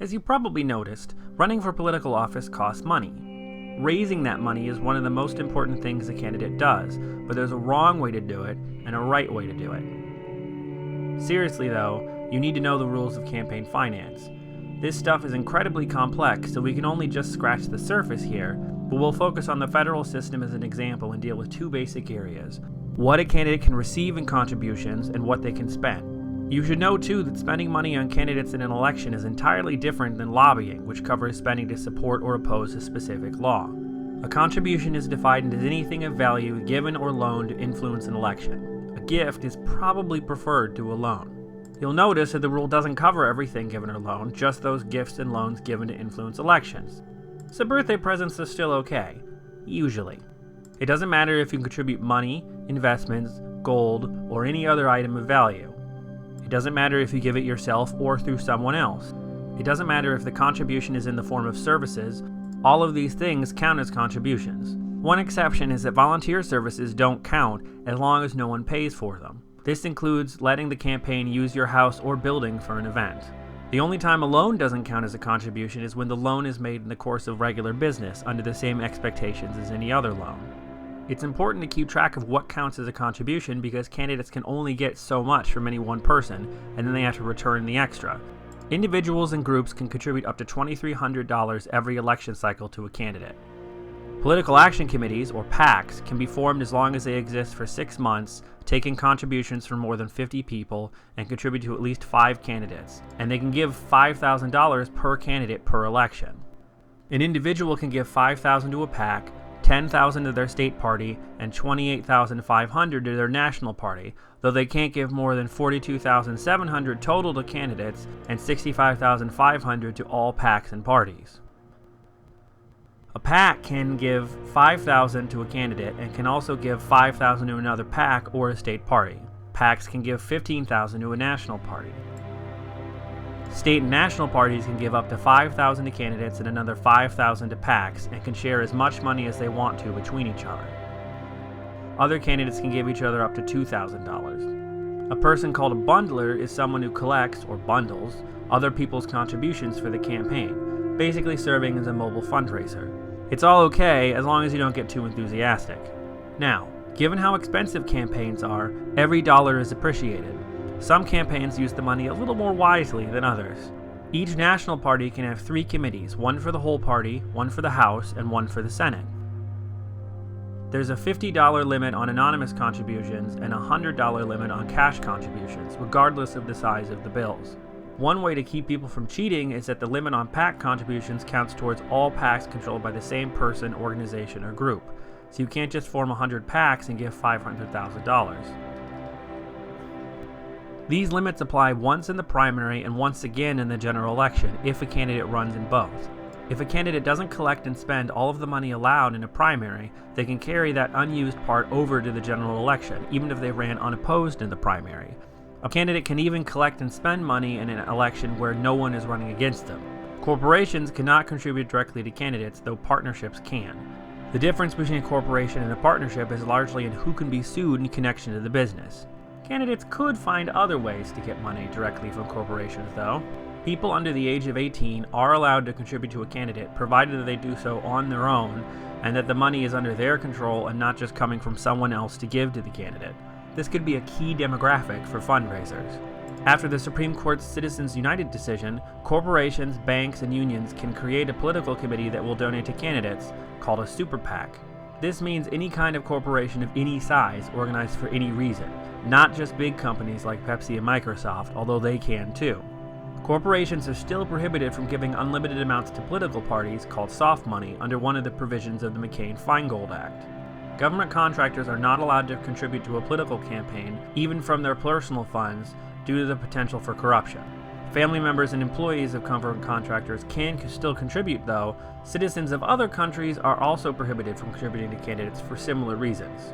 As you probably noticed, running for political office costs money. Raising that money is one of the most important things a candidate does, but there's a wrong way to do it and a right way to do it. Seriously though, you need to know the rules of campaign finance. This stuff is incredibly complex, so we can only just scratch the surface here, but we'll focus on the federal system as an example and deal with two basic areas: what a candidate can receive in contributions and what they can spend. You should know too that spending money on candidates in an election is entirely different than lobbying, which covers spending to support or oppose a specific law. A contribution is defined as anything of value given or loaned to influence an election. A gift is probably preferred to a loan. You'll notice that the rule doesn't cover everything given or loaned, just those gifts and loans given to influence elections. So birthday presents are still okay, usually. It doesn't matter if you contribute money, investments, gold, or any other item of value. It doesn't matter if you give it yourself or through someone else. It doesn't matter if the contribution is in the form of services. All of these things count as contributions. One exception is that volunteer services don't count as long as no one pays for them. This includes letting the campaign use your house or building for an event. The only time a loan doesn't count as a contribution is when the loan is made in the course of regular business under the same expectations as any other loan. It's important to keep track of what counts as a contribution because candidates can only get so much from any one person, and then they have to return the extra. Individuals and groups can contribute up to $2,300 every election cycle to a candidate. Political action committees, or PACs, can be formed as long as they exist for 6 months, taking contributions from more than 50 people, and contribute to at least 5 candidates, and they can give $5,000 per candidate per election. An individual can give $5,000 to a PAC, $10,000 to their state party, and $28,500 to their national party, though they can't give more than $42,700 total to candidates and $65,500 to all PACs and parties. A PAC can give $5,000 to a candidate and can also give $5,000 to another PAC or a state party. PACs can give $15,000 to a national party. State and national parties can give up to $5,000 to candidates and another $5,000 to PACs and can share as much money as they want to between each other. Other candidates can give each other up to $2,000. A person called a bundler is someone who collects, or bundles, other people's contributions for the campaign, basically serving as a mobile fundraiser. It's all okay as long as you don't get too enthusiastic. Now, given how expensive campaigns are, every dollar is appreciated. Some campaigns use the money a little more wisely than others. Each national party can have 3 committees, one for the whole party, one for the House, and one for the Senate. There's a $50 limit on anonymous contributions and a $100 limit on cash contributions, regardless of the size of the bills. One way to keep people from cheating is that the limit on PAC contributions counts towards all PACs controlled by the same person, organization, or group. So you can't just form 100 PACs and give $500,000. These limits apply once in the primary and once again in the general election if a candidate runs in both. If a candidate doesn't collect and spend all of the money allowed in a primary, they can carry that unused part over to the general election, even if they ran unopposed in the primary. A candidate can even collect and spend money in an election where no one is running against them. Corporations cannot contribute directly to candidates, though partnerships can. The difference between a corporation and a partnership is largely in who can be sued in connection to the business. Candidates could find other ways to get money directly from corporations, though. People under the age of 18 are allowed to contribute to a candidate, provided that they do so on their own, and that the money is under their control and not just coming from someone else to give to the candidate. This could be a key demographic for fundraisers. After the Supreme Court's Citizens United decision, corporations, banks, and unions can create a political committee that will donate to candidates, called a super PAC. This means any kind of corporation of any size organized for any reason, not just big companies like Pepsi and Microsoft, although they can too. Corporations are still prohibited from giving unlimited amounts to political parties, called soft money, under one of the provisions of the McCain-Feingold Act. Government contractors are not allowed to contribute to a political campaign, even from their personal funds, due to the potential for corruption. Family members and employees of government contractors can still contribute, though. Citizens of other countries are also prohibited from contributing to candidates for similar reasons.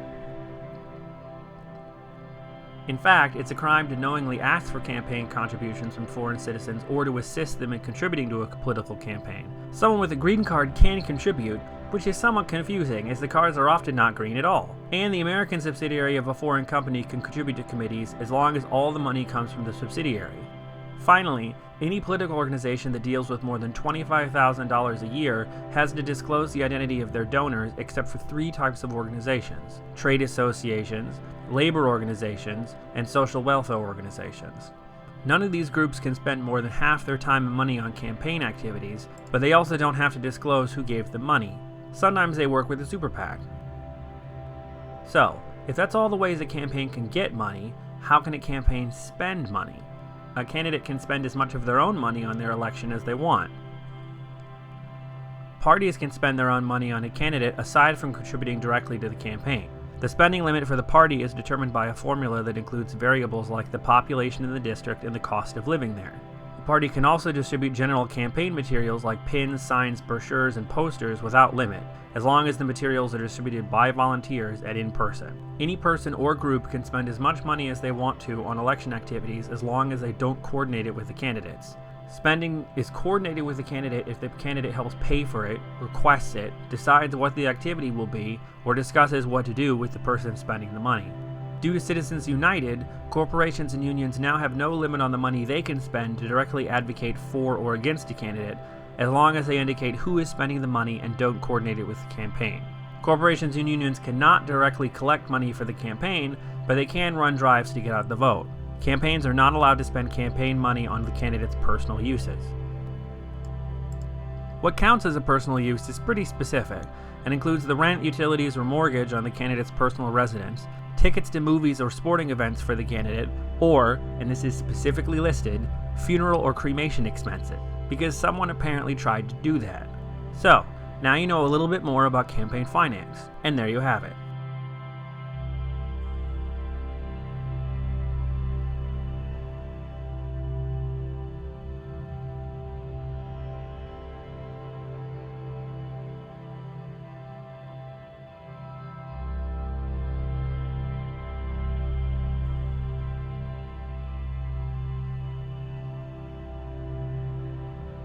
In fact, it's a crime to knowingly ask for campaign contributions from foreign citizens or to assist them in contributing to a political campaign. Someone with a green card can contribute, which is somewhat confusing as the cards are often not green at all. And the American subsidiary of a foreign company can contribute to committees as long as all the money comes from the subsidiary. Finally, any political organization that deals with more than $25,000 a year has to disclose the identity of their donors except for 3 types of organizations: trade associations, labor organizations, and social welfare organizations. None of these groups can spend more than half their time and money on campaign activities, but they also don't have to disclose who gave them money. Sometimes they work with a super PAC. So, if that's all the ways a campaign can get money, how can a campaign spend money? A candidate can spend as much of their own money on their election as they want. Parties can spend their own money on a candidate aside from contributing directly to the campaign. The spending limit for the party is determined by a formula that includes variables like the population in the district and the cost of living there. The party can also distribute general campaign materials like pins, signs, brochures, and posters without limit, as long as the materials are distributed by volunteers and in person. Any person or group can spend as much money as they want to on election activities as long as they don't coordinate it with the candidates. Spending is coordinated with the candidate if the candidate helps pay for it, requests it, decides what the activity will be, or discusses what to do with the person spending the money. Due to Citizens United, corporations and unions now have no limit on the money they can spend to directly advocate for or against a candidate, as long as they indicate who is spending the money and don't coordinate it with the campaign. Corporations and unions cannot directly collect money for the campaign, but they can run drives to get out the vote. Campaigns are not allowed to spend campaign money on the candidate's personal uses. What counts as a personal use is pretty specific and includes the rent, utilities, or mortgage on the candidate's personal residence, tickets to movies or sporting events for the candidate, or, and this is specifically listed, funeral or cremation expenses, because someone apparently tried to do that. So, now you know a little bit more about campaign finance, and there you have it.